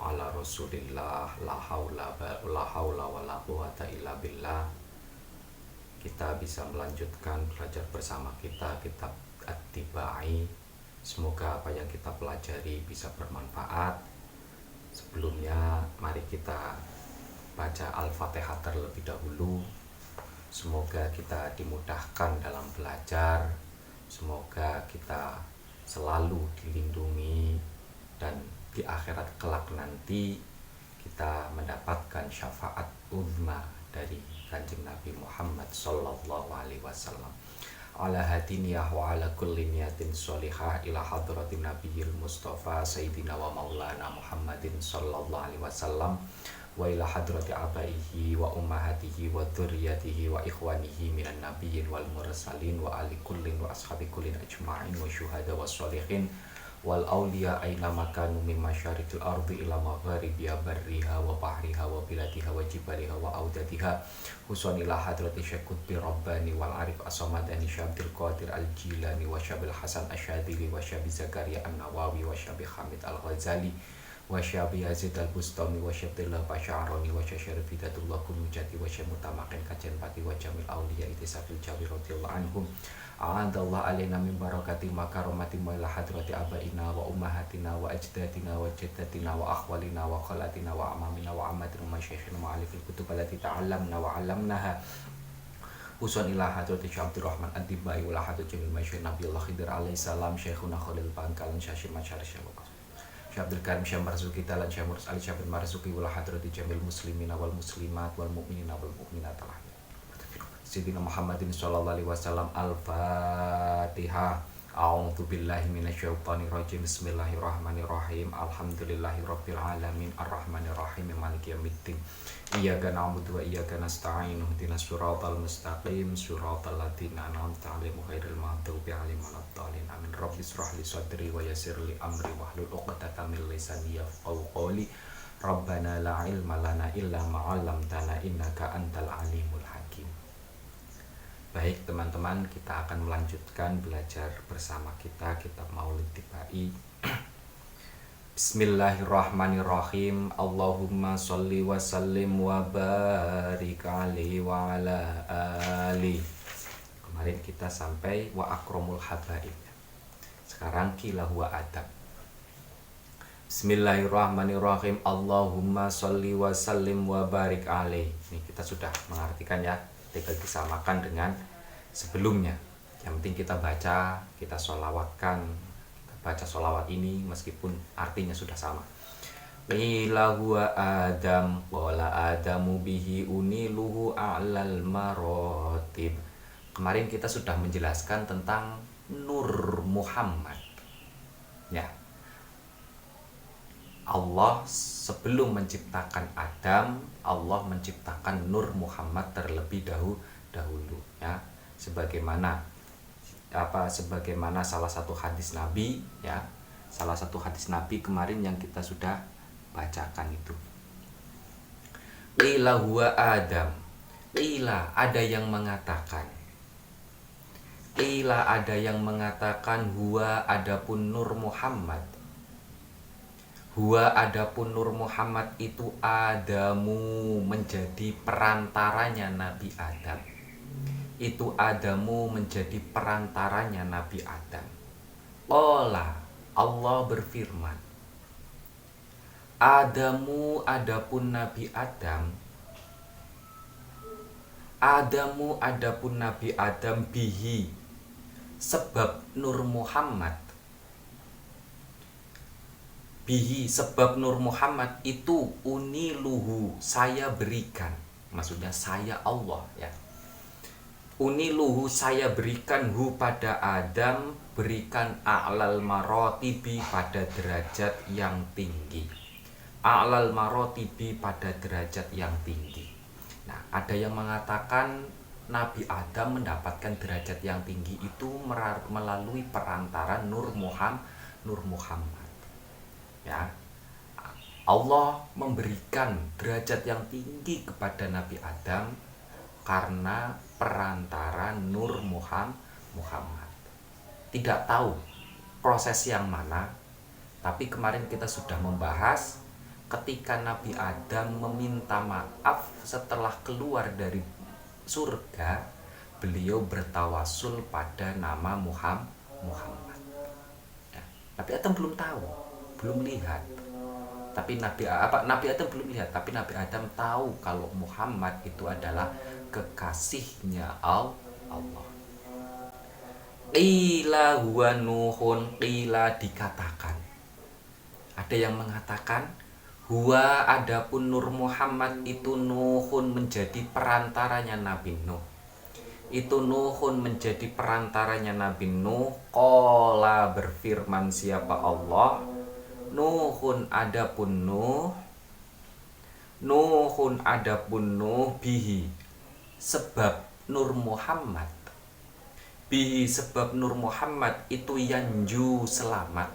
ala Rasulillah, la haula wala quwata illa billah. Kita bisa melanjutkan belajar bersama kita kitab At-Tibai. Semoga apa yang kita pelajari bisa bermanfaat. Sebelumnya mari kita baca Al-Fatihah terlebih dahulu. Semoga kita dimudahkan dalam belajar. Semoga kita selalu dilindungi dan di akhirat kelak nanti kita mendapatkan syafaat uzma dari Kanjeng Nabi Muhammad sallallahu alaihi wasallam. Ala hadiniyah wa ala kulli niyatin sholihah ila hadratin nabiyil mustafa sayyidina wa maulana Muhammadin sallallahu alaihi wasallam wa ila hadrati abaihi wa ummahatihi wa dzurriyyatihi wa ikhwanihi minan nabiyyin wal mursalin wa ali kullin wa ashabi kullin ajma'in wa syuhada wa sholihin wal awliya aina makanu min masyarikil ardi ila magharibiha barriha wa bahriha wa biladiha wa jibaliha wa audatiha husun ila hadrati syekut bi rabbani wal arif asamadani syabdil qadir al jilani wa syabil hasan asyadili wa syabi zakaria an-nawawi wa syabi hamid al-ghazali wa syabi yazid al-bustami wa syabdillah basyaroni wa syarif hidatullah kunujati wa syamutamakin kajen pati wa jamil awliya itisafil jawi radiyallahu anhum. A'adallah alaina min barakati makaromati ila hadrati abaina wa ummahatina wa ajdadina wa jaddatina wa akhwalina wa khalatina wa amamina wa ammatina wa masyayikhina wa alifil kutub allati ta'allamna wa 'allamnaha usun ila hadrati Syekh Abdurrahman Ad-Dibai wa hadrati Jamil Masyayikh Nabiullah Khidir alaihi salam Syekhuna Khalil Bangkalan Syekh Masyari Syekh Abdul Karim Syekh Marzuki Talan Syekh Murus Ali Syekh Marzuki wa hadrati Jamil Muslimina wal Muslimat wal Mu'minina wal Mu'minat Sayyidina Muhammadin sallallahu alaihi wasallam. Al-Fatihah. A'udzu billahi minasyaitonir rajim. Bismillahirrahmanirrahim. Alhamdulillahirabbil alamin arrahmanir rahim maliki yaumiddin. Iyyaka na'budu wa iyyaka nasta'in. Ihdinas siratal mustaqim siratal ladzina an'amta 'alaihim ghairil maghdubi 'alaihim waladdallin. Amin. Rabbi shrah li sadri wa yassir li amri wahlul 'uqdatam min lisani yafqahu qawli. Rabbana la ilma lana illa ma 'allamtana innaka antal alimul hakim. Baik teman-teman, kita akan melanjutkan belajar bersama kita kitab Maulid Tibai. Bismillahirrahmanirrahim. Allahumma sholli wa sallim wa barik alaihi wa ala ali. Kemarin kita sampai wa akromul habaib. Sekarang kila huwa adab. Bismillahirrahmanirrahim. Allahumma sholli wa sallim wa barik alaihi. Ini kita sudah mengartikan ya. Tinggal disamakan dengan sebelumnya. Yang penting kita baca, kita sholawatkan, kita baca sholawat ini meskipun artinya sudah sama. Qila huwa Adam wala Adamu bihi uniluhu a'lal marotib. Kemarin kita sudah menjelaskan tentang Nur Muhammad. Ya. Allah sebelum menciptakan Adam, Allah menciptakan Nur Muhammad terlebih dahulu ya. Sebagaimana salah satu hadis Nabi ya. Salah satu hadis Nabi kemarin yang kita sudah bacakan itu. Qila huwa Adam. Qila ada yang mengatakan. Qila ada yang mengatakan huwa adapun Nur Muhammad. Huwa adapun Nur Muhammad itu Adamu menjadi perantaranya Nabi Adam. Itu Adamu menjadi perantaranya Nabi Adam. Qala Allah berfirman. Adamu adapun Nabi Adam. Adamu adapun Nabi Adam bihi sebab Nur Muhammad. Bihi sebab Nur Muhammad itu uniluhu saya berikan. Maksudnya saya Allah ya. Uniluhu saya berikan hu pada Adam, berikan a'lal marotibi pada derajat yang tinggi. A'lal marotibi pada derajat yang tinggi. Nah, ada yang mengatakan Nabi Adam mendapatkan derajat yang tinggi itu melalui perantara Nur Muhammad. Ya, Allah memberikan derajat yang tinggi kepada Nabi Adam karena perantara Nur Muhammad. Tidak tahu proses yang mana, tapi kemarin kita sudah membahas ketika Nabi Adam meminta maaf setelah keluar dari surga, beliau bertawasul pada nama Muhammad. Ya, Nabi Adam belum tahu, belum lihat. Tapi Nabi Adam belum lihat, tapi Nabi Adam tahu kalau Muhammad itu adalah kekasihnya Allah. Qila huwa Nuhun, qila dikatakan. Ada yang mengatakan huwa adapun Nur Muhammad itu Nuhun menjadi perantaranya Nabi Nuh. Itu Nuhun menjadi perantaranya Nabi Nuh. Qala berfirman siapa Allah, Nuhun adapun Nuh, Nuhun adapun Nuh bihi sebab Nur Muhammad, bihi sebab Nur Muhammad itu yanju selamat,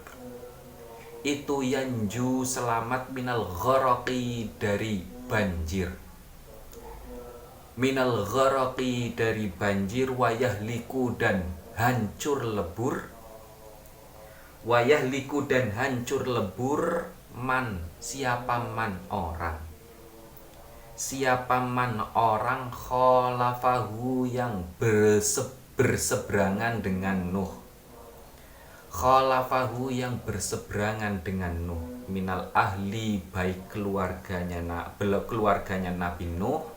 itu yanju selamat minal gharaqi dari banjir, minal gharaqi dari banjir, wayahliku dan hancur lebur, wayahliku dan hancur lebur man siapa man orang, siapa man orang khalafahu yang berseberangan dengan Nuh, khalafahu yang berseberangan dengan Nuh, minal ahli baik keluarganya Nabi Nuh,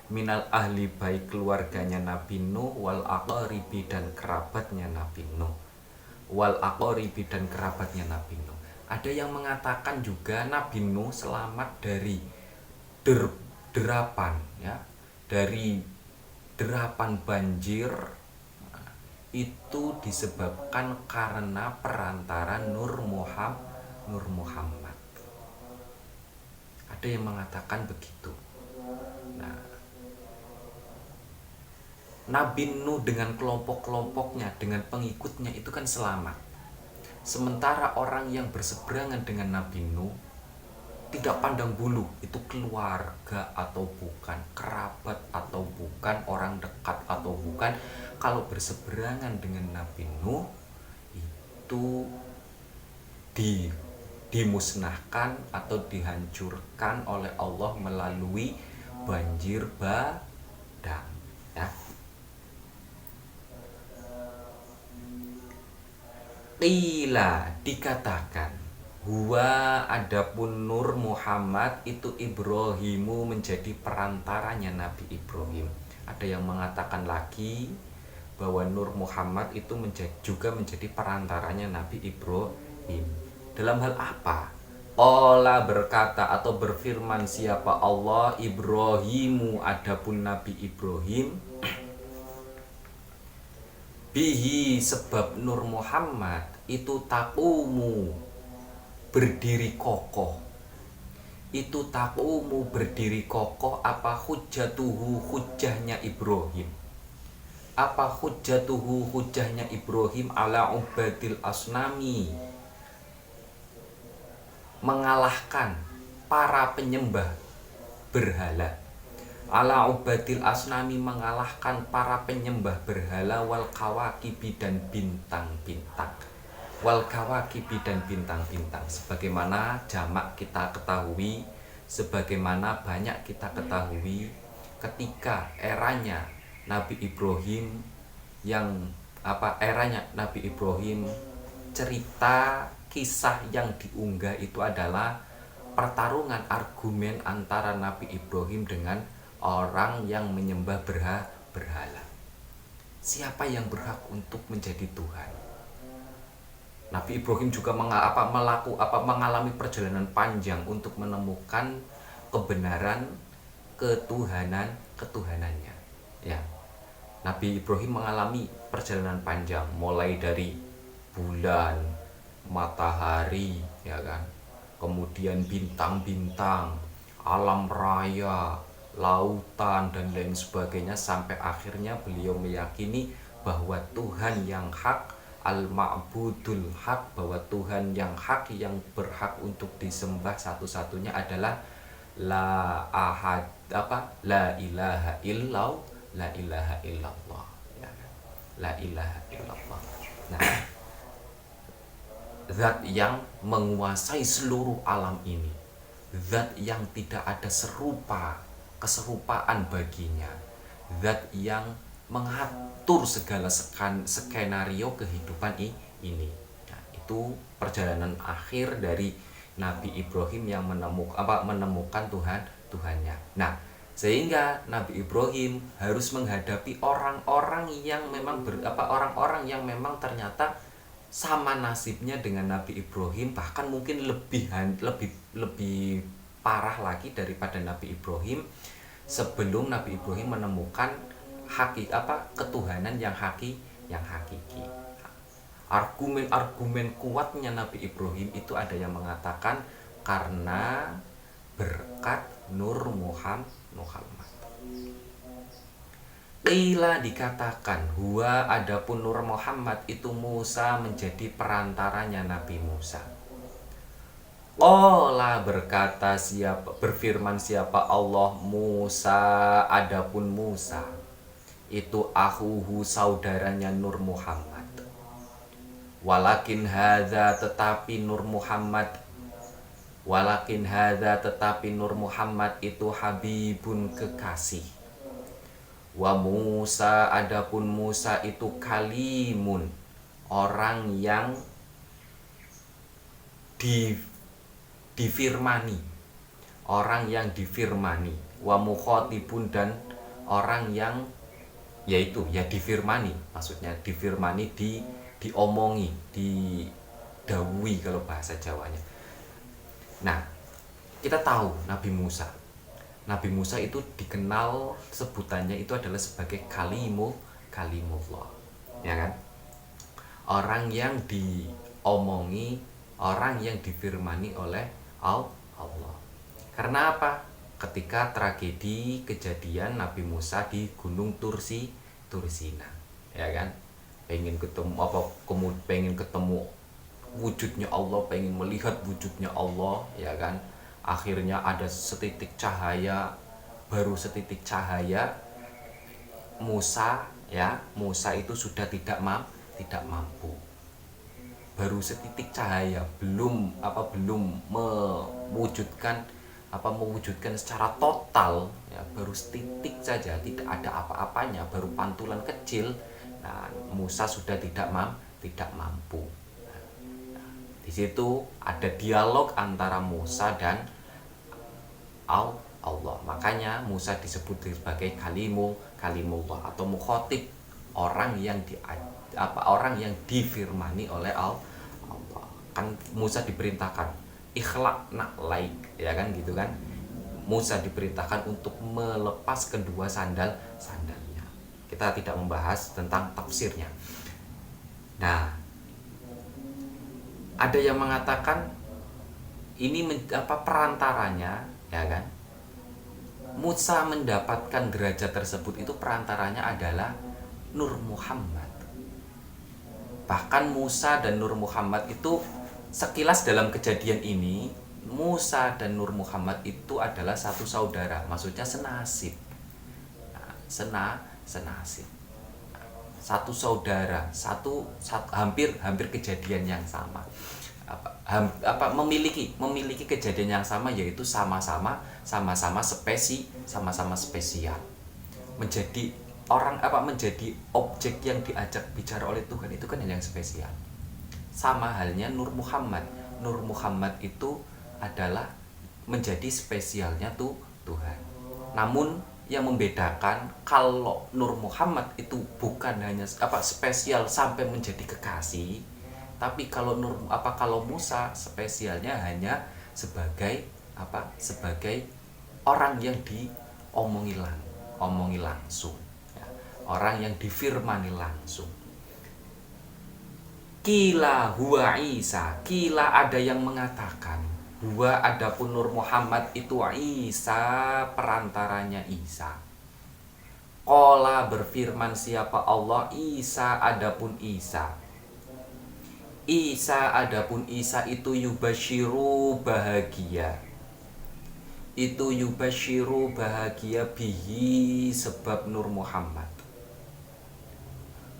minal ahli baik keluarganya Nabi Nuh, wal aqaribi dan kerabatnya Nabi Nuh, wal aqaribi dan kerabatnya Nabi Nuh. Ada yang mengatakan juga Nabi Nuh selamat dari derapan, ya, dari derapan banjir itu disebabkan karena perantara Nur Muhammad. Ada yang mengatakan begitu. Nah, Nabi Nuh dengan kelompok-kelompoknya, dengan pengikutnya itu kan selamat. Sementara orang yang berseberangan dengan Nabi Nuh tidak pandang bulu itu keluarga atau bukan, kerabat atau bukan, orang dekat atau bukan. Kalau berseberangan dengan Nabi Nuh itu dimusnahkan atau dihancurkan oleh Allah melalui banjir bandang, ya. Qila dikatakan huwa adapun Nur Muhammad itu Ibrahimu menjadi perantaranya Nabi Ibrahim. Ada yang mengatakan lagi bahwa Nur Muhammad itu juga menjadi perantaranya Nabi Ibrahim. Dalam hal apa? Allah berkata atau berfirman siapa Allah, Ibrahimu adapun Nabi Ibrahim, bihi sebab Nur Muhammad itu taqumu berdiri kokoh, itu taqumu berdiri kokoh apa hujjatuhu hujjahnya Ibrahim, apa hujjatuhu hujjahnya Ibrahim ala ubadil asnami, mengalahkan para penyembah berhala, ala ubadil asnami mengalahkan para penyembah berhala, wal kawakibi dan bintang-bintang, wal kawakibi dan bintang-bintang. Sebagaimana jamak kita ketahui, sebagaimana banyak kita ketahui ketika eranya Nabi Ibrahim, eranya Nabi Ibrahim, cerita kisah yang diunggah itu adalah pertarungan argumen antara Nabi Ibrahim dengan orang yang menyembah berhala. Siapa yang berhak untuk menjadi Tuhan? Nabi Ibrahim juga mengalami perjalanan panjang untuk menemukan kebenaran ketuhanannya. Ya, Nabi Ibrahim mengalami perjalanan panjang, mulai dari bulan, matahari, ya kan, kemudian bintang-bintang, alam raya, lautan dan lain sebagainya, sampai akhirnya beliau meyakini bahwa Tuhan yang hak, al-ma'budul hak, bahwa Tuhan yang hak yang berhak untuk disembah satu-satunya adalah la ilaha illallah, ya. La ilaha illallah. Nah, zat yang menguasai seluruh alam ini, zat yang tidak ada keserupaan baginya, zat yang mengatur segala skenario kehidupan ini. Nah, itu perjalanan akhir dari Nabi Ibrahim yang menemukan Tuhannya. Nah, sehingga Nabi Ibrahim harus menghadapi orang-orang yang ternyata sama nasibnya dengan Nabi Ibrahim, bahkan mungkin lebih parah lagi daripada Nabi Ibrahim, sebelum Nabi Ibrahim menemukan ketuhanan yang hakiki. Argumen kuatnya Nabi Ibrahim itu ada yang mengatakan karena berkat Nur Muhammad. Qila dikatakan huwa adapun Nur Muhammad itu Musa menjadi perantaranya Nabi Musa. Qala berfirman siapa Allah, Musa adapun Musa itu akhuhu saudaranya Nur Muhammad. Walakin hadza tetapi Nur Muhammad itu habibun kekasih. Wa Musa adapun Musa itu kalimun, orang yang difirmani. Wa mukhotibun dan orang yang difirmani, maksudnya difirmani, diomongi, didawi kalau bahasa Jawanya. Nah, kita tahu Nabi Musa itu dikenal sebutannya itu adalah sebagai kalimullah, ya kan? Orang yang diomongi, orang yang difirmani oleh Allah. Karena apa? Ketika tragedi kejadian Nabi Musa di Gunung Tursina, ya kan? Pengen ketemu wujudnya Allah, pengen melihat wujudnya Allah, ya kan? Akhirnya ada baru setitik cahaya Musa itu sudah tidak mampu. Baru setitik cahaya, belum mewujudkan secara total, ya, baru setitik saja, tidak ada apa-apanya, baru pantulan kecil. Nah, Musa sudah tidak mampu. Di situ ada dialog antara Musa dan Allah. Makanya Musa disebut sebagai kalimullah atau mukhotib, orang yang difirmani oleh Allah. Kan Musa diperintahkan ikhlaqna laik, ya kan gitu kan. Musa diperintahkan untuk melepas kedua sandalnya. Kita tidak membahas tentang tafsirnya. Nah, ada yang mengatakan ini perantaranya, ya kan? Musa mendapatkan derajat tersebut itu perantaranya adalah Nur Muhammad. Bahkan Musa dan Nur Muhammad itu sekilas dalam kejadian ini, Musa dan Nur Muhammad itu adalah satu saudara, maksudnya senasib. Nah, senasib. Satu saudara, hampir kejadian yang sama. Memiliki kejadian yang sama, yaitu sama-sama spesial. Menjadi objek yang diajak bicara oleh Tuhan itu kan yang spesial. Sama halnya Nur Muhammad itu adalah menjadi spesialnya Tuhan. Namun yang membedakan, kalau Nur Muhammad itu bukan hanya spesial sampai menjadi kekasih, tapi kalau Musa spesialnya hanya sebagai orang yang diomongi langsung, ya, orang yang difirmani langsung. Kila huwa Isa, kila ada yang mengatakan huwa adapun Nur Muhammad itu Isa, perantaranya Isa. Qala berfirman siapa Allah, Isa adapun Isa itu yubashiru bahagia. Itu yubashiru bahagia bihi sebab Nur Muhammad.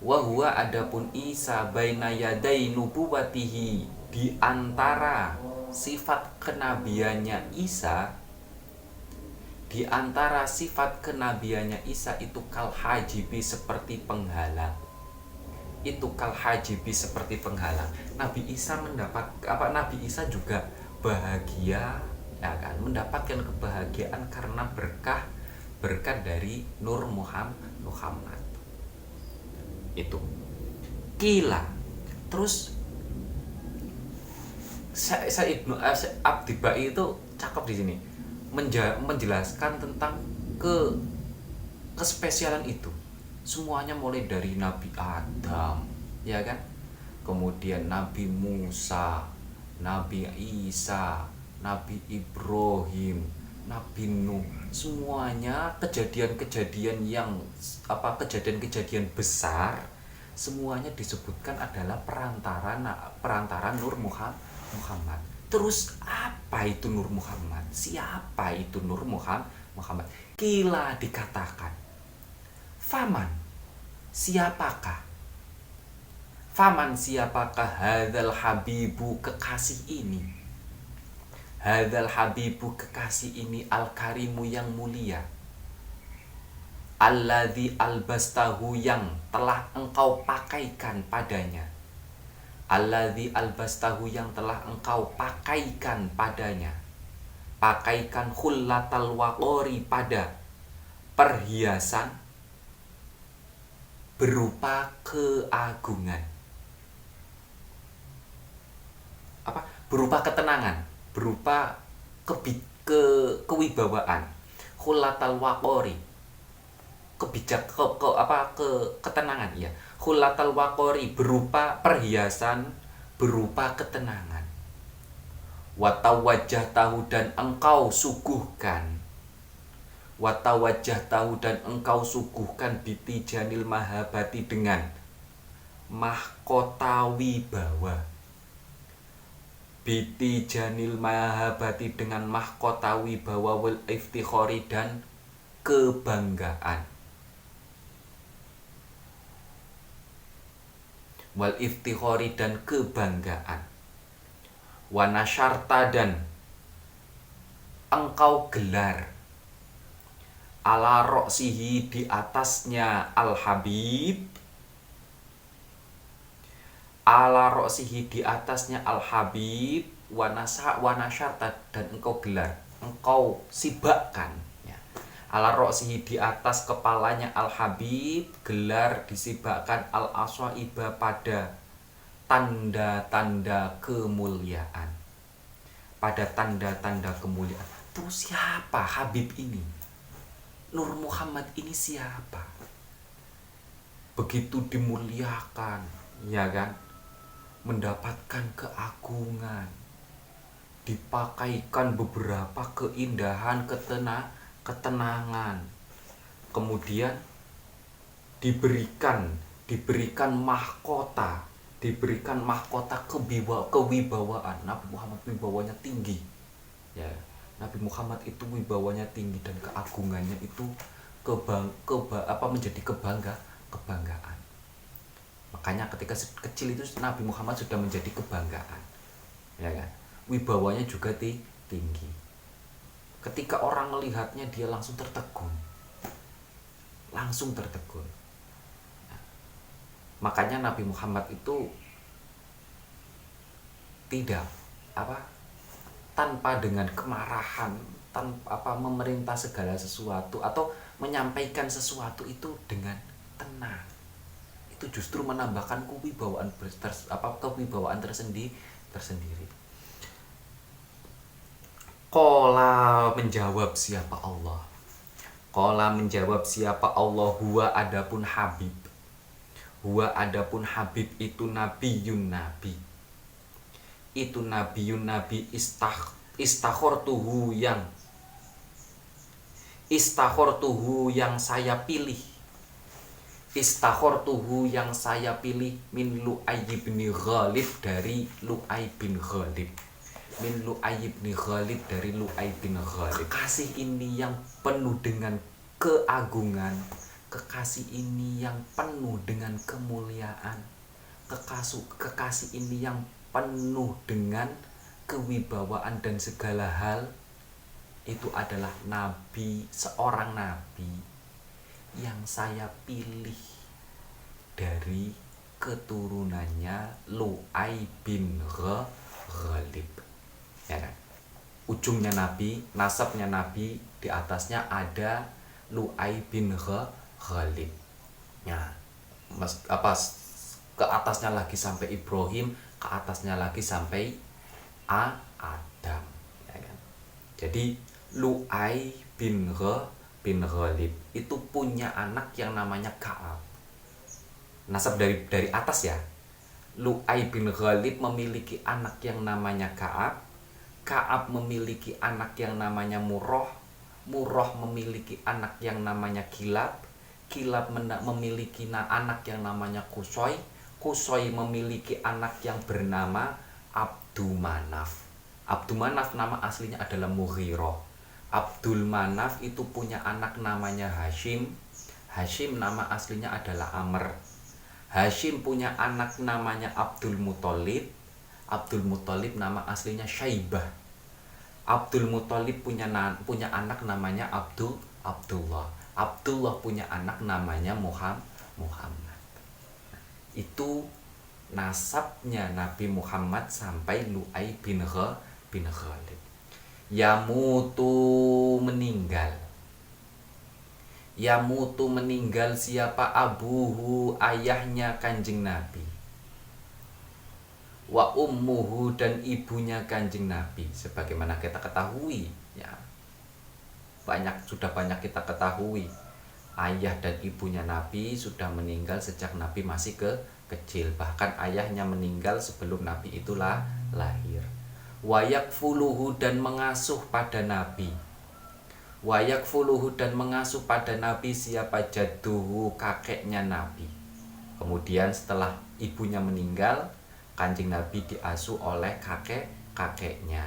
Wa huwa adapun Isa baina yaday nubuwatihi, Di antara sifat kenabiannya Isa, di antara sifat kenabiannya Isa itu kal hajibi, seperti penghalang. Itu kal hajibi, seperti penghalang. Nabi Isa Nabi Isa juga bahagia, ya kan, mendapatkan kebahagiaan karena berkat dari Nur Muhammad. Itu kila. Terus saya Ibnu Abdibai itu cakep di sini menjelaskan tentang kespesialan itu. Semuanya mulai dari Nabi Adam, ya kan? Kemudian Nabi Musa, Nabi Isa, Nabi Ibrahim, Nabi Nuh, semuanya kejadian-kejadian besar, semuanya disebutkan adalah perantara Nur Muhammad. Terus apa itu Nur Muhammad? Siapa itu Nur Muhammad? Kila dikatakan, faman, siapakah? Faman, siapakah hadzal habibu, kekasih ini? Hadzal habibu, kekasih ini, al-karimu, yang mulia. Alladzi albastahu, yang telah engkau pakaikan padanya. Alladzi albastahu, yang telah engkau pakaikan padanya. Pakaikan khullatal waqori, pada perhiasan berupa keagungan. Berupa ketenangan, berupa kewibawaan. Khullatal waqori, ketenangan, ya. Khullatal waqori, berupa perhiasan, berupa ketenangan. Watawajjahtahu, dan engkau suguhkan. Watawajjahtahu, dan engkau suguhkan bitijanil mahabati, dengan mahkota wibawa. Bitijanil mahabati, dengan mahkota wibawa, wal iftikhori, dan kebanggaan. Wal iftikhori, dan kebanggaan. Wanasyarta, dan engkau gelar. Ala roksihi, di atasnya al-habib. Ala roksihi, di atasnya al-habib. Wanasyarta, dan engkau gelar, engkau sibakkan, ya. Ala roksihi, di atas kepalanya al-habib, gelar, disibakkan al-aswaiba, pada tanda-tanda kemuliaan. Pada tanda-tanda kemuliaan. Terus siapa Habib ini? Nur Muhammad ini siapa? Begitu dimuliakan, ya kan? Mendapatkan keagungan, dipakaikan beberapa keindahan, ketenangan. Kemudian diberikan mahkota, kewibawaan. Nabi Muhammad wibawanya tinggi, ya. Nabi Muhammad itu wibawanya tinggi, dan keagungannya itu menjadi kebanggaan. Makanya ketika kecil itu Nabi Muhammad sudah menjadi kebanggaan, ya kan? Wibawanya juga tinggi. Ketika orang melihatnya, dia langsung tertegun. Makanya Nabi Muhammad itu tidak tanpa dengan kemarahan, tanpa memerintah segala sesuatu atau menyampaikan sesuatu itu dengan tenang. Itu justru menambahkan kewibawaan tersendiri. Qala, menjawab siapa Allah? Qala, menjawab siapa Allah? Huwa, adapun Habib. Huwa, adapun Habib itu nabiyun nabi. Itu nabiyun nabi, istakhortuhu, yang saya pilih. Istakhortuhu, yang saya pilih, min Lu'ay bin Ghalib, dari Lu'ay bin Ghalib. Min Lu'ay bin Ghalib, dari Lu'ay bin Ghalib. Kekasih ini yang penuh dengan keagungan, kekasih ini yang penuh dengan kemuliaan, kekasih ini yang penuh dengan kewibawaan dan segala hal, itu adalah nabi, seorang nabi yang saya pilih dari keturunannya Lu'ai bin Ghalib. Ya kan? Ujungnya nabi, nasabnya nabi, di atasnya ada Lu'ai bin Ghalib. Ya, ke atasnya lagi sampai Ibrahim, ke atasnya lagi sampai Adam. Ya kan? Jadi Lu'ai bin Ghalib itu punya anak yang namanya Ka'ab. Nasab dari atas ya. Lu'ai bin Ghalib memiliki anak yang namanya Ka'ab. Ka'ab memiliki anak yang namanya Murrah. Murrah memiliki anak yang namanya Kilab. Kilab memiliki anak yang namanya Qusay. Qusay memiliki anak yang bernama Abdul Manaf. Abdul Manaf nama aslinya adalah Mughirah. Abdul Manaf itu punya anak namanya Hashim. Hashim nama aslinya adalah Amr. Hashim punya anak namanya Abdul Muthalib. Abdul Muthalib nama aslinya Syaibah. Abdul Muthalib punya anak namanya Abdullah. Abdullah punya anak namanya Muhammad. Itu nasabnya Nabi Muhammad sampai Lu'ai bin Ghalib. Yamutu meninggal. Yamutu meninggal siapa? Abuhu, ayahnya Kanjeng Nabi. Wa ummuhu, dan ibunya Kanjeng Nabi. Sebagaimana kita ketahui, ya, sudah banyak kita ketahui, ayah dan ibunya Nabi sudah meninggal sejak Nabi masih kecil. Bahkan ayahnya meninggal sebelum Nabi itulah lahir. Wa yakfuluhu, dan mengasuh pada Nabi. Wa yakfuluhu, dan mengasuh pada Nabi siapa? Jadduhu, kakeknya Nabi. Kemudian setelah ibunya meninggal, Kanjeng Nabi diasuh oleh kakeknya,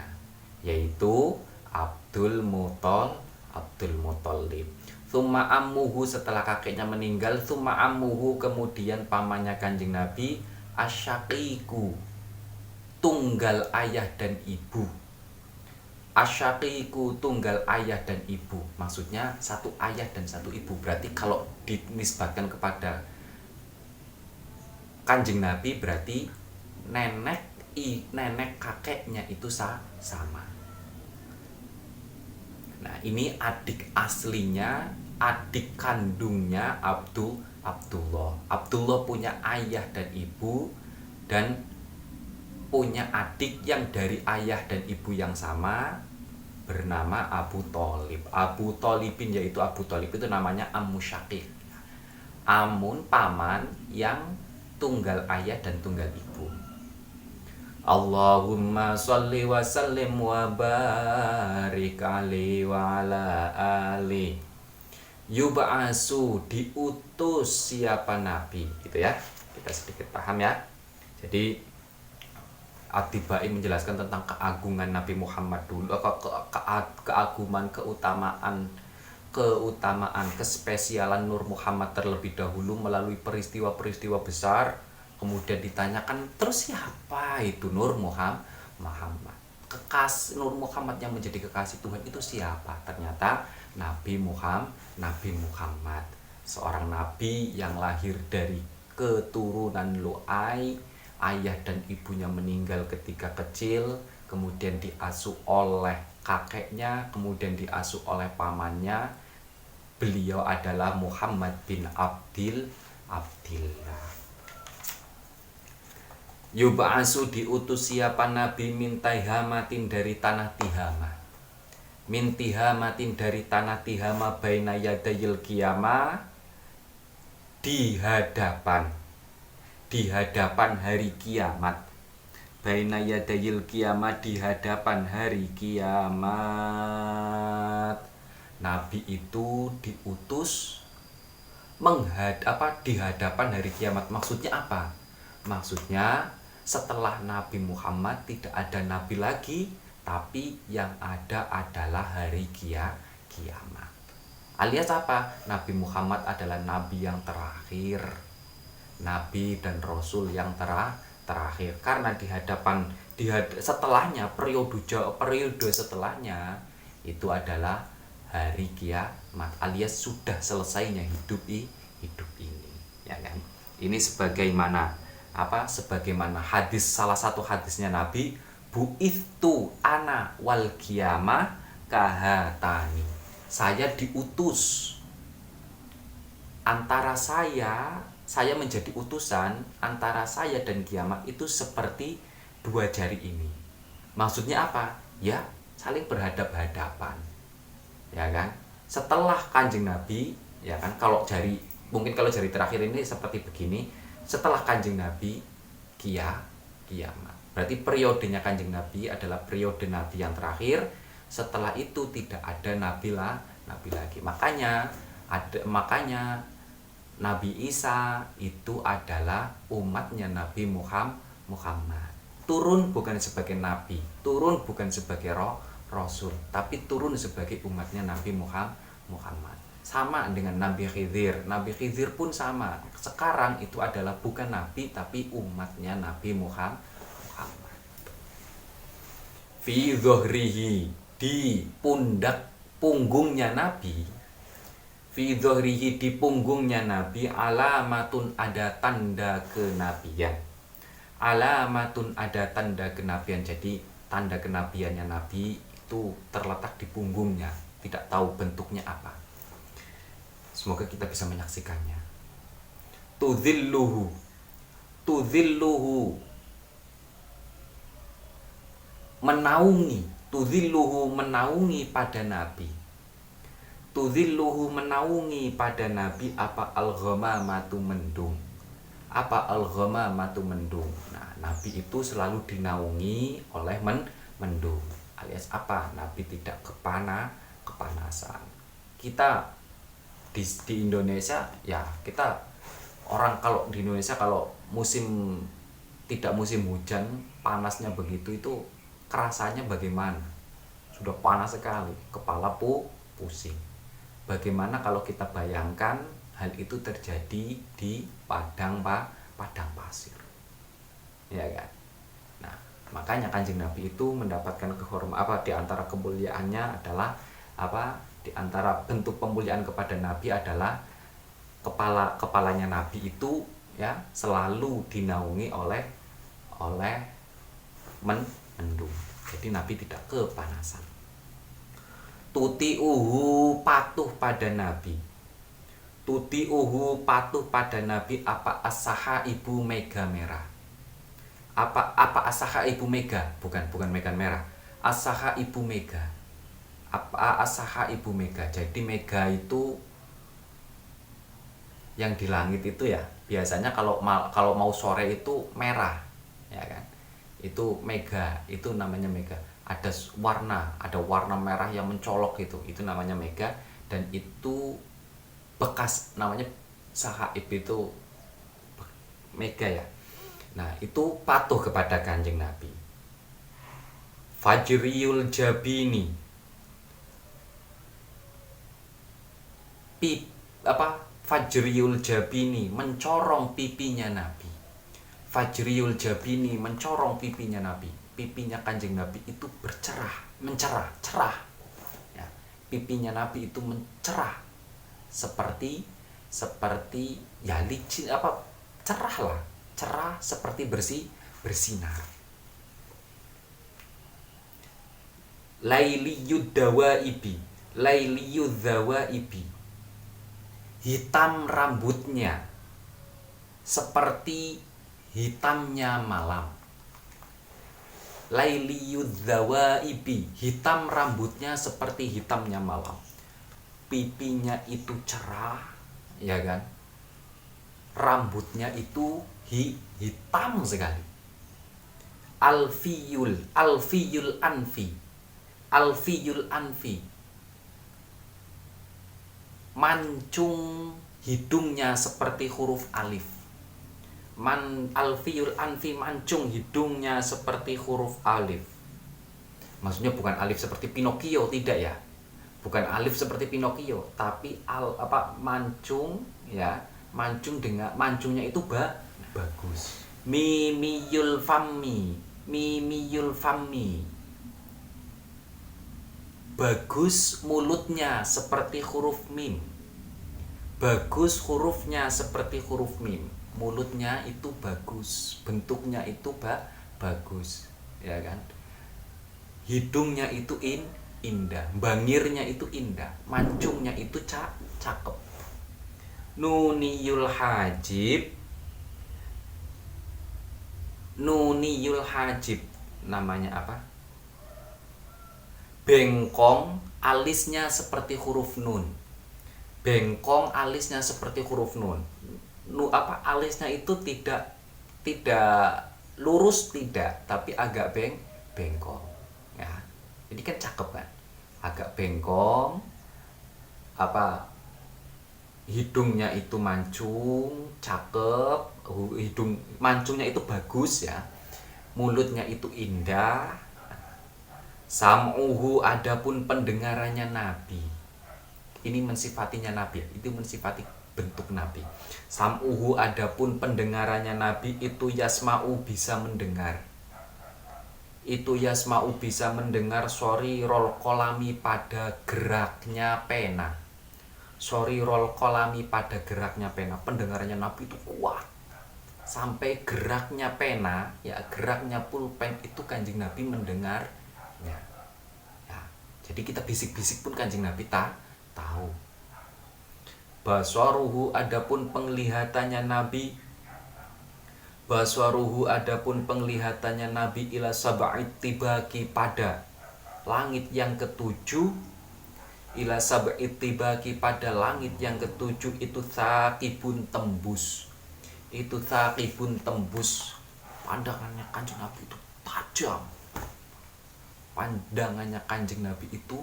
yaitu Abdul Muthalib. Tsumma ammuhu, setelah kakeknya meninggal, tsumma ammuhu, kemudian pamannya Kanjeng Nabi, asyaqiku, tunggal ayah dan ibu. Asyaqiku, tunggal ayah dan ibu, maksudnya satu ayah dan satu ibu. Berarti kalau dinisbatkan kepada Kanjeng Nabi, berarti nenek kakeknya itu sama. Nah, ini adik aslinya, adik kandungnya Abdullah. Abdullah punya ayah dan ibu, dan punya adik yang dari ayah dan ibu yang sama, bernama Abu Thalib. Abu Thalibin, yaitu Abu Thalib itu namanya Ammu Syaqiq. Amun paman yang tunggal ayah dan tunggal ibu. Allahumma sholli wa sallim wa barik alaihi wa ala ali. Yub'asu, diutus siapa Nabi, gitu ya. Kita sedikit paham ya. Jadi At-Tibai menjelaskan tentang keagungan Nabi Muhammad dulu, keagungan, keutamaan, kespesialan Nur Muhammad terlebih dahulu melalui peristiwa-peristiwa besar. Kemudian ditanyakan, terus siapa itu Nur Muhammad? Nur Muhammad yang menjadi kekasih Tuhan itu siapa? Ternyata Nabi Muhammad, seorang nabi yang lahir dari keturunan Lu'ai. Ayah dan ibunya meninggal ketika kecil, kemudian diasuh oleh kakeknya, kemudian diasuh oleh pamannya. Beliau adalah Muhammad bin Abdillah. Yub'asu, diutus siapa Nabi, min Tihamatin, dari tanah Tihama. Min Tihamatin, dari tanah Tihama, baina yadayil qiyamah, di hadapan hari kiamat. Baina yadayil qiyamah, di hadapan hari kiamat. Nabi itu diutus di hadapan hari kiamat. Maksudnya apa? Maksudnya setelah Nabi Muhammad tidak ada nabi lagi, tapi yang ada adalah hari kiamat. Alias apa? Nabi Muhammad adalah nabi yang terakhir, nabi dan rasul yang terakhir. terakhir, karena setelahnya periode setelahnya itu adalah hari kiamat, alias sudah selesainya hidup ini, ya kan? Ini sebagaimana hadis, salah satu hadisnya Nabi, bu'ithu ana wal qiyamah kahatani. Saya diutus, antara saya menjadi utusan, antara saya dan kiamat itu seperti dua jari ini. Maksudnya apa? Ya, saling berhadap-hadapan. Ya kan? Setelah Kanjeng Nabi, ya kan, mungkin kalau jari terakhir ini seperti begini, setelah Kanjeng Nabi kiamat. Berarti periodenya Kanjeng Nabi adalah periode Nabi yang terakhir. Setelah itu tidak ada nabi lagi. Makanya Nabi Isa itu adalah umatnya Nabi Muhammad. Turun bukan sebagai nabi, turun bukan sebagai rasul, tapi turun sebagai umatnya Nabi Muhammad. Sama dengan Nabi Khidir. Nabi Khidir pun sama. Sekarang itu adalah bukan nabi, tapi umatnya Nabi Muhammad. Fi dhuhrihi, di punggungnya Nabi. Fi dhuhrihi, di punggungnya Nabi, alamatun, ada tanda kenabian. Alamatun, ada tanda kenabian. Jadi tanda kenabiannya Nabi itu terletak di punggungnya. Tidak tahu bentuknya apa. Semoga kita bisa menyaksikannya. Tudhilluhu, menaungi. Tudhilluhu, menaungi pada Nabi. Tudhilluhu, menaungi pada Nabi apa? Al-ghamamatu, mendung. Apa al-ghamamatu, mendung? Nah, Nabi itu selalu dinaungi oleh mendung. Alias apa? Nabi tidak kepanasan. Kita di Indonesia, ya kita orang, kalau di Indonesia kalau tidak musim hujan, panasnya begitu, itu kerasanya bagaimana? Sudah panas sekali, kepala pusing. Bagaimana kalau kita bayangkan hal itu terjadi di padang pasir, ya kan? Nah, makanya Kanjeng Nabi itu mendapatkan kehormatan, di antara kemuliaannya adalah di antara bentuk pemuliaan kepada Nabi adalah kepalanya Nabi itu, ya, selalu dinaungi oleh mendung. Jadi Nabi tidak kepanasan. Tuti'uhu, patuh pada Nabi. Tuti'uhu, patuh pada Nabi apa? As-saha ibu mega merah. Apa as-saha ibu mega? Bukan mega merah. As-saha ibu mega. Apa as-saha ibu mega? Jadi mega itu yang di langit itu, ya. Biasanya kalau mau sore itu merah, ya kan? Itu mega, itu namanya mega. Ada warna merah yang mencolok, itu namanya mega. Dan itu bekas, namanya sahaib, itu mega, ya. Nah, itu patuh kepada Kanjeng Nabi. Fajriyul jabini, Fajriyul jabini, mencorong pipinya Nabi. Fajriyul jabini, mencorong pipinya Nabi. Pipinya Kanjeng Nabi itu mencerah. Ya, pipinya Nabi itu mencerah seperti ya licin, cerah seperti bersinar. Lailiyud dawaibi, hitam rambutnya seperti hitamnya malam. Lailiyudzawaibi, hitam rambutnya seperti hitamnya malam. Pipinya itu cerah, ya kan? Rambutnya itu hitam sekali. Alfiyul anfi, mancung hidungnya seperti huruf alif. Alfiyul anfi, mancung hidungnya seperti huruf alif. Maksudnya bukan alif seperti Pinocchio, tidak, ya. Bukan alif seperti Pinocchio, tapi mancung, ya. Mancungnya itu bagus, Mimiyul fammi, mimiyul fammi. Bagus mulutnya seperti huruf mim. Bagus hurufnya seperti huruf mim. Mulutnya itu bagus, bentuknya itu bagus, ya kan? Hidungnya itu indah, bangirnya itu indah, mancungnya itu cakep. Nuniyul hajib, nuniyul hajib namanya apa? Bengkong alisnya seperti huruf nun. Bengkong alisnya seperti huruf nun. Alisnya itu tidak lurus, tidak, tapi agak bengkong, ya. Jadi kan cakep kan? Agak bengkong, hidungnya itu mancung, cakep, hidung mancungnya itu bagus, ya. Mulutnya itu indah. Sam'uhu adapun pendengarannya Nabi. Ini mensifatinya Nabi, itu mensifati bentuk Nabi. Sam'uhu adapun pendengarannya Nabi itu yasma'u bisa mendengar. Itu yasma'u bisa mendengar sorry rol kolami pada geraknya pena. Sorry rol kolami pada geraknya pena. Pendengarannya Nabi itu kuat. Sampai geraknya pena, ya geraknya pulpen itu Kanjeng Nabi mendengar. Ya. Jadi kita bisik-bisik pun Kanjeng Nabi tahu. Baswaruhu adapun penglihatannya Nabi, baswaruhu adapun penglihatannya Nabi ila sab'it tibaki pada langit yang ketujuh, ila sab'it tibaki pada langit yang ketujuh itu saqibun tembus. Itu saqibun tembus. Pandangannya Kanjeng Nabi itu tajam. Pandangannya Kanjeng Nabi itu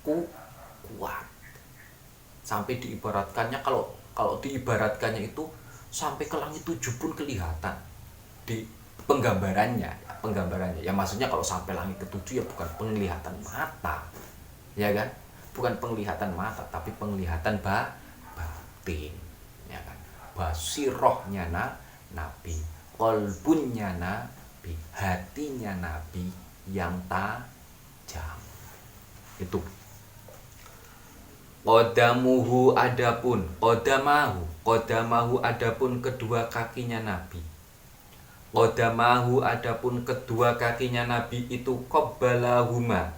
kuat. Sampai diibaratkannya, kalau diibaratkannya itu sampai ke langit 7 pun kelihatan di penggambarannya. Ya maksudnya kalau sampai langit ke-7 ya bukan penglihatan mata, ya kan? Bukan penglihatan mata, tapi penglihatan batin, ya kan? Basirohnya Nabi, kolbunnya Nabi, hatinya Nabi yang tajam. Itu Qodamahu adapun kedua kakinya Nabi. Qodamahu adapun kedua kakinya Nabi itu qabbalahuma.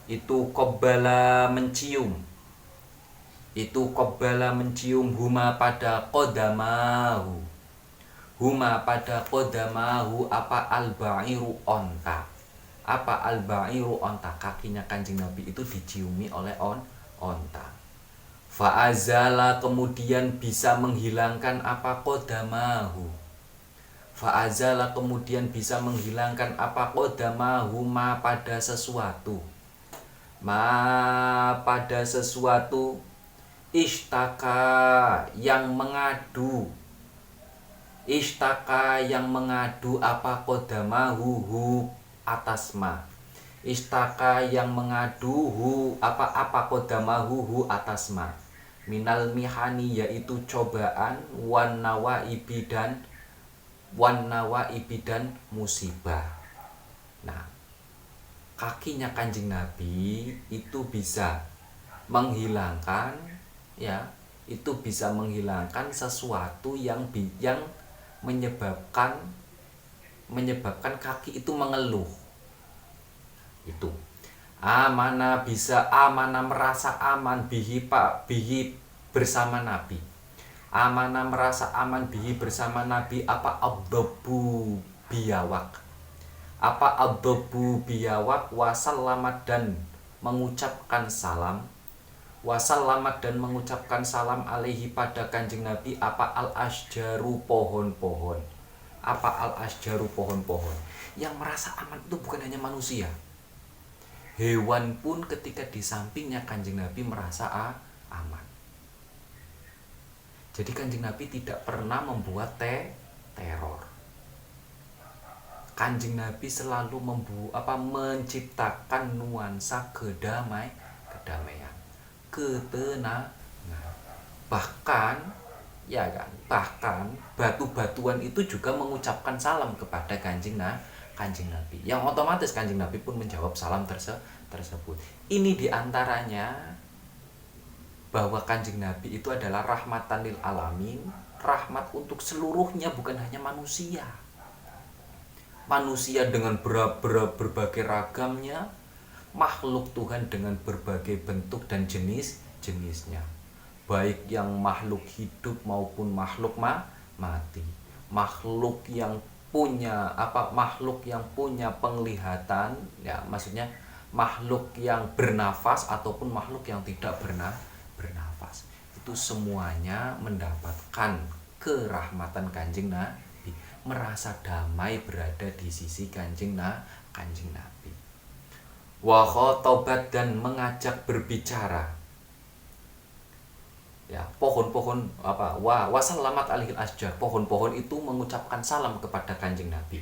Itu qabbala mencium. Itu qabbala mencium huma pada qodamahu. Huma pada qodamahu apa al-ba'iru onta. Apa al-ba'iru onta, kakinya Kanjeng Nabi itu diciumi oleh onta. Fa'azala kemudian bisa menghilangkan apa qodamahu. Fa'azala kemudian bisa menghilangkan apa qodamahu ma pada sesuatu. Ma pada sesuatu ishtaka yang mengadu. Ishtaka yang mengadu apa qodamahu atas ma. Istaka yang mengaduhu apa qodamahu atas ma. Minal mihani yaitu cobaan, wan nawaibi dan musibah. Nah, kakinya Kanjeng Nabi itu bisa menghilangkan, ya, itu bisa menghilangkan sesuatu yang menyebabkan kaki itu mengeluh. Itu amana merasa aman bihi bersama Nabi. Amana merasa aman bihi bersama Nabi apa abdabu biyawak. Apa abdabu biyawak wasallamat dan mengucapkan salam. Wasallamat dan mengucapkan salam alaihi pada Kanjeng Nabi apa al-asjaru pohon-pohon. Apa al-asjaru pohon-pohon. Yang merasa aman itu bukan hanya manusia. Hewan pun ketika di sampingnya Kanjeng Nabi merasa aman. Jadi Kanjeng Nabi tidak pernah membuat teror. Kanjeng Nabi selalu menciptakan nuansa kedamaian, ketenangan. Bahkan ya kan? Bahkan batu-batuan itu juga mengucapkan salam kepada Kanjeng Nabi. Yang otomatis Kanjeng Nabi pun menjawab salam tersebut. Ini diantaranya bahwa Kanjeng Nabi itu adalah rahmatan lil alamin, rahmat untuk seluruhnya, bukan hanya manusia. Manusia dengan berbagai ragamnya, makhluk Tuhan dengan berbagai bentuk dan jenisnya, baik yang makhluk hidup maupun makhluk mati, makhluk yang punya penglihatan, ya maksudnya makhluk yang bernafas ataupun makhluk yang tidak bernafas, itu semuanya mendapatkan kerahmatan Kanjeng Nabi, merasa damai berada di sisi Kanjeng Nabi. Wa khotobat, dan mengajak berbicara, ya pohon-pohon wasallamat alihil asjar, pohon-pohon itu mengucapkan salam kepada Kanjeng Nabi.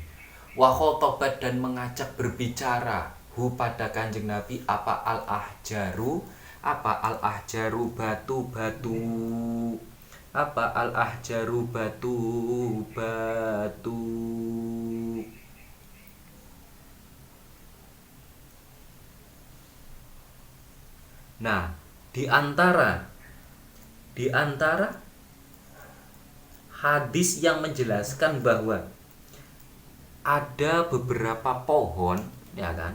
Wa khotobat, dan mengajak berbicara pada Kanjeng Nabi al ahjaru batu-batu, al ahjaru batu-batu. Nah, di antara hadis yang menjelaskan bahwa ada beberapa pohon, ya kan?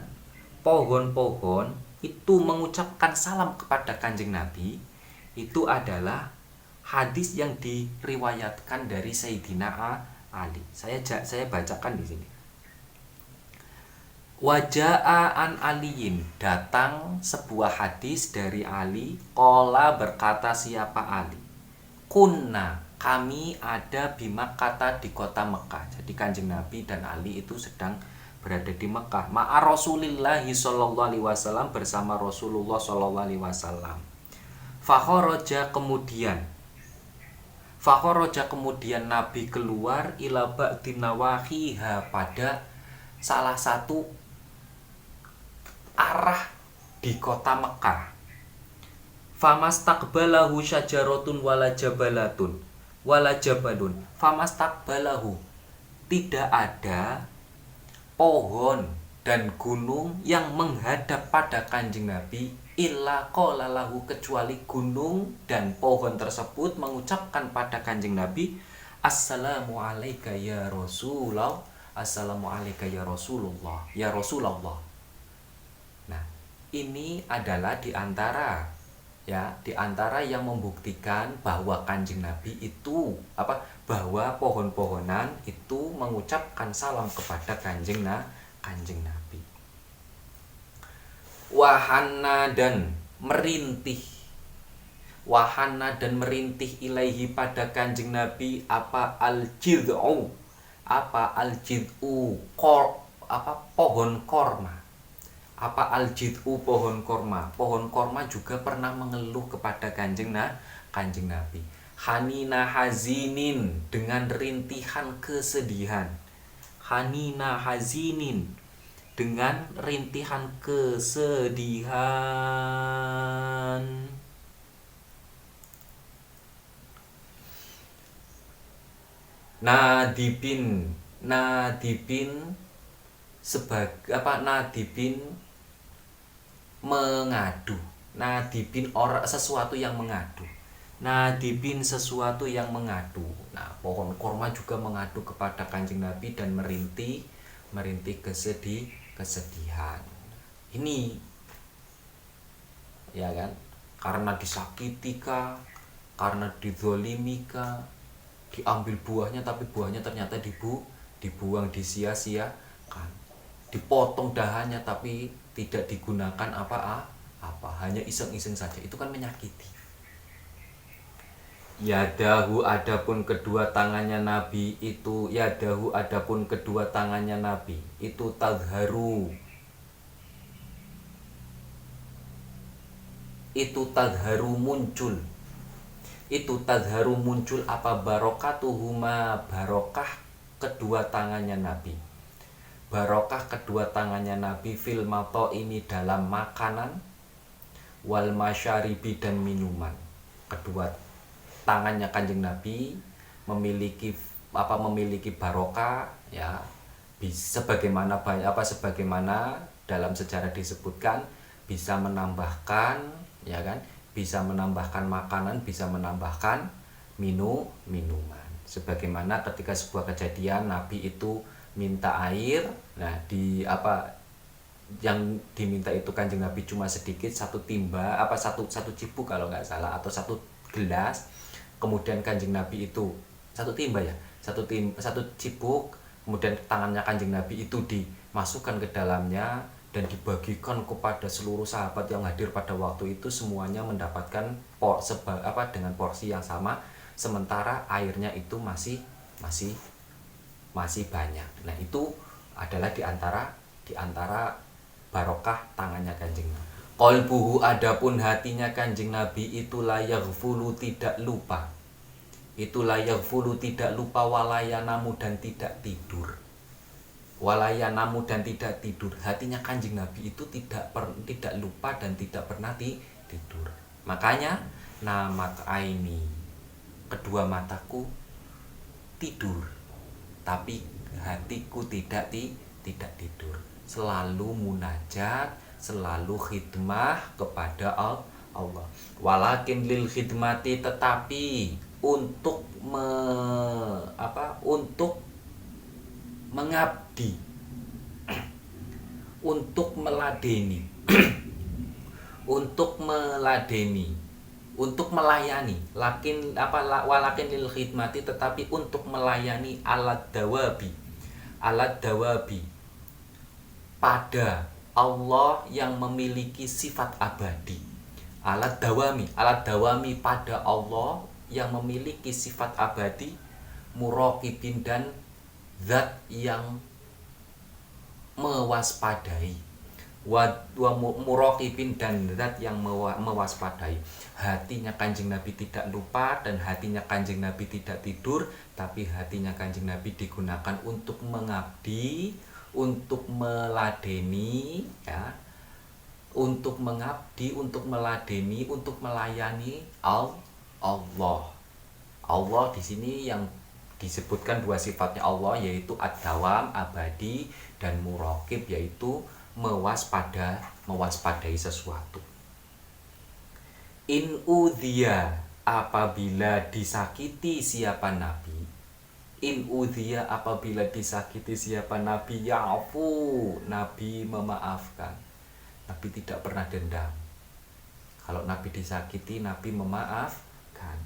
Pohon-pohon itu mengucapkan salam kepada Kanjeng Nabi, itu adalah hadis yang diriwayatkan dari Sayyidina Ali. Saya bacakan di sini. Waja'a an aliyin, datang sebuah hadis dari Ali. Qala, berkata siapa Ali, kunna, kami ada di Makkah, di kota Mekah. Jadi Kanjeng Nabi dan Ali itu sedang berada di Mekah. Ma'a Rasulillahi sallallahu alaihi wasallam, bersama Rasulullah sallallahu alaihi wasallam. Fakharaja, kemudian Nabi keluar ila ba'din nawahiha, pada salah satu arah di kota Mekah. Famastaqbalahu syajaratun wala jabalun. Famastaqbalahu, tidak ada pohon dan gunung yang menghadap pada Kanjeng Nabi, illa qala lahu, kecuali gunung dan pohon tersebut mengucapkan pada Kanjeng Nabi, assalamu alayka ya Rasulullah, assalamu alayka ya Rasulullah, ya Rasulullah. Nah, ini adalah di antara yang membuktikan bahwa Kanjeng Nabi itu bahwa pohon-pohonan itu mengucapkan salam kepada Kanjeng Nabi. Wahana dan merintih ilaihi, pada Kanjeng Nabi al-jid'u, pohon korma. Pohon korma juga pernah mengeluh kepada Kanjeng Nabi. Hanina hazinin, dengan rintihan kesedihan. Hanina hazinin, dengan rintihan kesedihan. Nadibin sebagai nadibin, mengadu. Nadibin sesuatu yang mengadu. Nah, pohon korma juga mengadu kepada Kanjeng Nabi dan merintih kesedihan. Ini, ya kan? Karena disakiti kah, karena dizolimi kah, diambil buahnya tapi buahnya ternyata dibuang, disia-siakan, dipotong dahannya tapi tidak digunakan hanya iseng-iseng saja, itu kan menyakiti. Yadahu, adapun kedua tangannya Nabi itu tadharu muncul apa barokatuhuma, barokah kedua tangannya Nabi. Barokah kedua tangannya Nabi fil mato, ini dalam makanan, wal masyaribi, dan minuman. tangannya Kanjeng Nabi memiliki barokah ya, sebagaimana dalam sejarah disebutkan bisa menambahkan ya kan, bisa menambahkan makanan, bisa menambahkan minuman. Sebagaimana ketika sebuah kejadian Nabi itu minta air, nah yang diminta itu Kanjeng Nabi cuma sedikit, satu cipuk kalau nggak salah, atau satu gelas. Kemudian Kanjeng Nabi itu satu cipuk, kemudian tangannya Kanjeng Nabi itu dimasukkan ke dalamnya dan dibagikan kepada seluruh sahabat yang hadir pada waktu itu. Semuanya mendapatkan dengan porsi yang sama, sementara airnya itu masih banyak. Nah, itu adalah di antara barokah tangannya Kanjeng Nabi. Qalbuhu, adapun hatinya Kanjeng Nabi itu la yaghfulu, tidak lupa. Itu la yaghfulu, tidak lupa, walayanamu, dan tidak tidur. Walayanamu, dan tidak tidur. Hatinya Kanjeng Nabi itu tidak lupa dan tidak pernah tidur. Makanya namat aini, kedua mataku tidur, tapi hatiku tidak tidur. Selalu munajat, selalu khidmah kepada Allah. Walakin lil khidmati, tetapi untuk mengabdi, untuk meladeni, untuk melayani. Walakin lil khidmati, tetapi untuk melayani alat dawabi pada Allah yang memiliki sifat abadi. Alat dawami pada Allah yang memiliki sifat abadi, muraqibin, dan zat yang mewaspadai. Muraqibin, dan zat yang mewaspadai. Hatinya Kanjeng Nabi tidak lupa dan hatinya Kanjeng Nabi tidak tidur, tapi hatinya Kanjeng Nabi digunakan untuk mengabdi, untuk meladeni ya, untuk mengabdi, untuk meladeni, untuk melayani Allah. Allah di sini yang disebutkan dua sifatnya Allah, yaitu ad-dawam, abadi, dan muraqib, yaitu mewaspadai sesuatu. In udhiya, apabila disakiti siapa Nabi. In udhiya, apabila disakiti siapa Nabi, ya'fu, Nabi memaafkan. Nabi tidak pernah dendam. Kalau Nabi disakiti, Nabi memaafkan.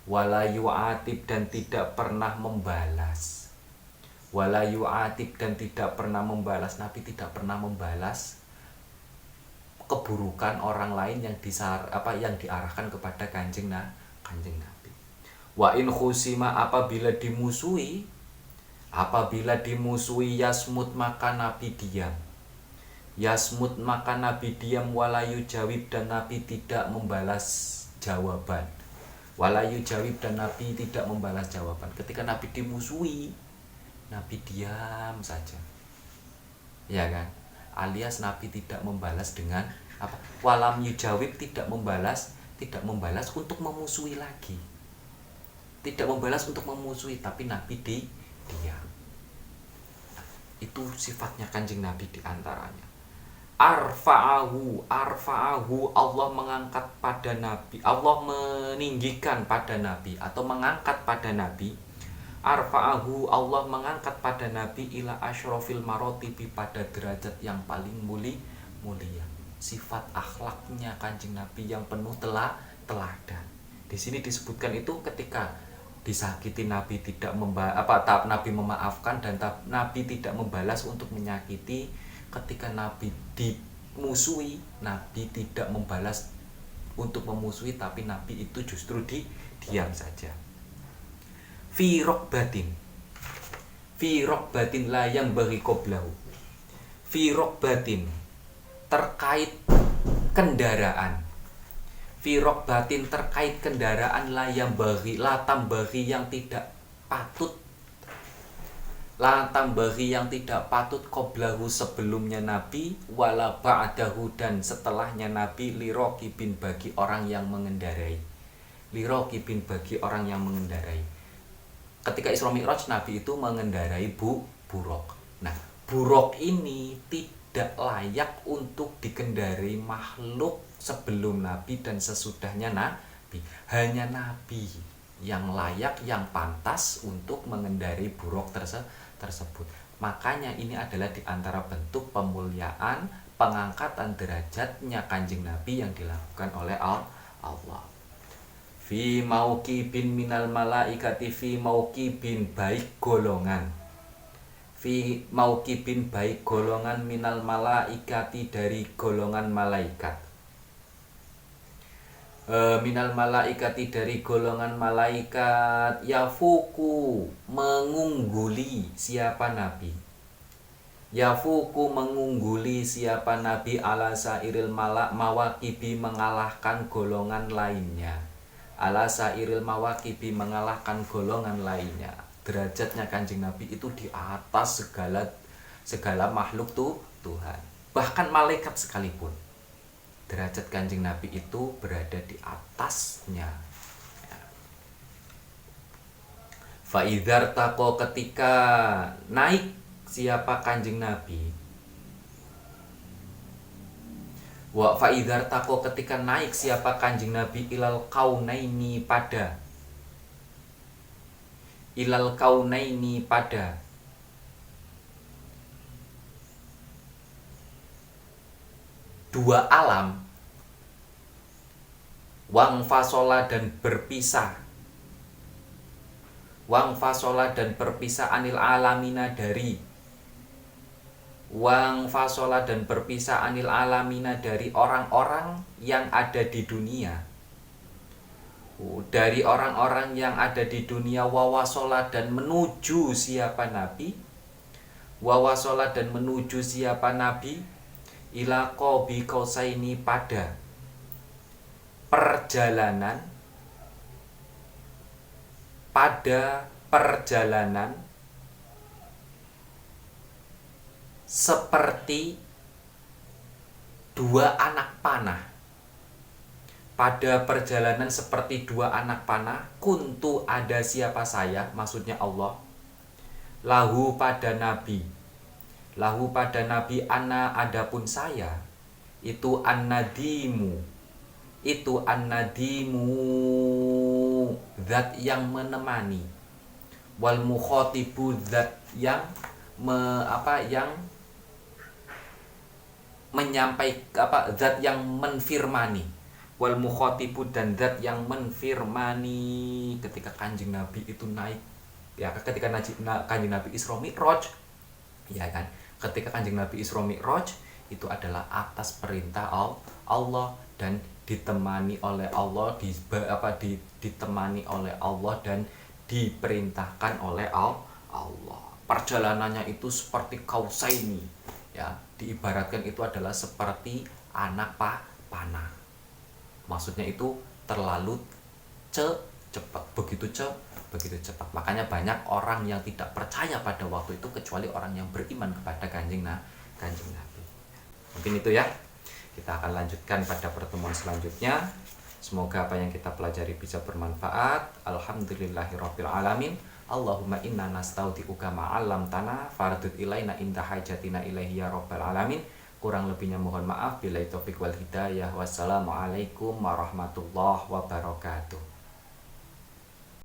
Wala yu'atib, dan tidak pernah membalas. Wala yu'atib, dan tidak pernah membalas. Nabi tidak pernah membalas keburukan orang lain yang diarahkan kepada Kanjeng Nabi. Wa in khusima, apabila dimusuhi, yasmut, maka Nabi diam. Yasmut, maka Nabi diam. Walayu jawib, dan Nabi tidak membalas jawaban. Walayu jawib, dan Nabi tidak membalas jawaban. Ketika Nabi dimusuhi, Nabi diam saja, ya kan? Alias Nabi tidak membalas dengan apa? Walam yujawib, tidak membalas untuk memusuhi lagi. Tidak membalas untuk memusuhi, tapi Nabi diam. Itu sifatnya Kanjeng Nabi diantaranya. Arfa'ahu, Allah mengangkat pada Nabi, Allah meninggikan pada Nabi atau mengangkat pada Nabi. Arfa'ahu, Allah mengangkat pada Nabi ila asyrafil marotibi, pada derajat yang paling mulia. Sifat akhlaknya Kanjeng Nabi yang penuh teladan. Di sini disebutkan itu ketika disakiti Nabi Nabi memaafkan, dan Nabi tidak membalas untuk menyakiti. Ketika Nabi dimusuhi, Nabi tidak membalas untuk memusuhi, tapi Nabi itu justru diam saja. Fi rokbatin la yang bagi qoblahu. Fi rokbatin, terkait kendaraan. Fi rokbatin, terkait kendaraan, la tambagi yang tidak patut. La tambagi yang tidak patut, qoblahu, sebelumnya Nabi, wala ba'dahu, dan setelahnya Nabi, lirokibin, bagi orang yang mengendarai. liraqibin, bagi orang yang mengendarai. Ketika Isra Mi'raj Nabi itu mengendarai buruk. Nah, buruk ini tidak layak untuk dikendarai makhluk sebelum Nabi dan sesudahnya Nabi. Hanya Nabi yang layak, yang pantas untuk mengendarai buruk tersebut. Makanya ini adalah di antara bentuk pemuliaan, pengangkatan derajatnya Kanjeng Nabi yang dilakukan oleh Allah. Fi mauqibin minal malaikati, fi mauqibin baik golongan. Fi mauqibin baik golongan minal malaikati dari golongan malaikat. Minal malaikati dari golongan malaikat, yafuku mengungguli siapa Nabi. Yafuku mengungguli siapa Nabi ala sairil mawakibi, mengalahkan golongan lainnya. Ala sairil mawakibi, mengalahkan golongan lainnya. Derajatnya Kanjeng Nabi itu di atas segala makhluk Tuhan. Bahkan malaikat sekalipun, derajat Kanjeng Nabi itu berada di atasnya. Fa'idhar tako, ketika naik siapa Kanjeng Nabi. Wa fa'idhar tako, ketika naik siapa Kanjeng Nabi ilal kaunaini, pada dua alam, wang fasola dan berpisah, anil alamina dari orang-orang yang ada di dunia, wawasola dan menuju siapa Nabi, ila qobi qausaini, pada perjalanan seperti dua anak panah. Pada perjalanan seperti dua anak panah, kuntu, ada siapa saya, maksudnya Allah, lahu pada Nabi, ana, adapun saya, itu an-nadimu, zat yang menemani, wal mukhatibu, zat yang zat yang menfirmani, wal mukhatibu, dan zat yang menfirmani. Ketika Kanjeng Nabi itu naik, ya, ketika Kanjeng Nabi Isra Mi'raj, ya kan, ketika Kanjeng Nabi Isra Mi'raj itu adalah atas perintah Allah dan ditemani oleh Allah, ditemani oleh Allah dan diperintahkan oleh Allah. Perjalanannya itu seperti kausaini, ya, diibaratkan itu adalah seperti anak panah. Maksudnya itu terlalu cepat, begitu cepat. Makanya banyak orang yang tidak percaya pada waktu itu kecuali orang yang beriman kepada Kanjeng Nabi. Mungkin itu ya. Kita akan lanjutkan pada pertemuan selanjutnya. Semoga apa yang kita pelajari bisa bermanfaat. Alhamdulillahirabbil alamin. Allahumma inna nastaudiuka ma'allamtana fardud ilaina inda hajatina ilaihi ya rabbal alamin. Kurang lebihnya mohon maaf. Billahi taufiq wal hidayah. Wassalamualaikum warahmatullahi wabarakatuh.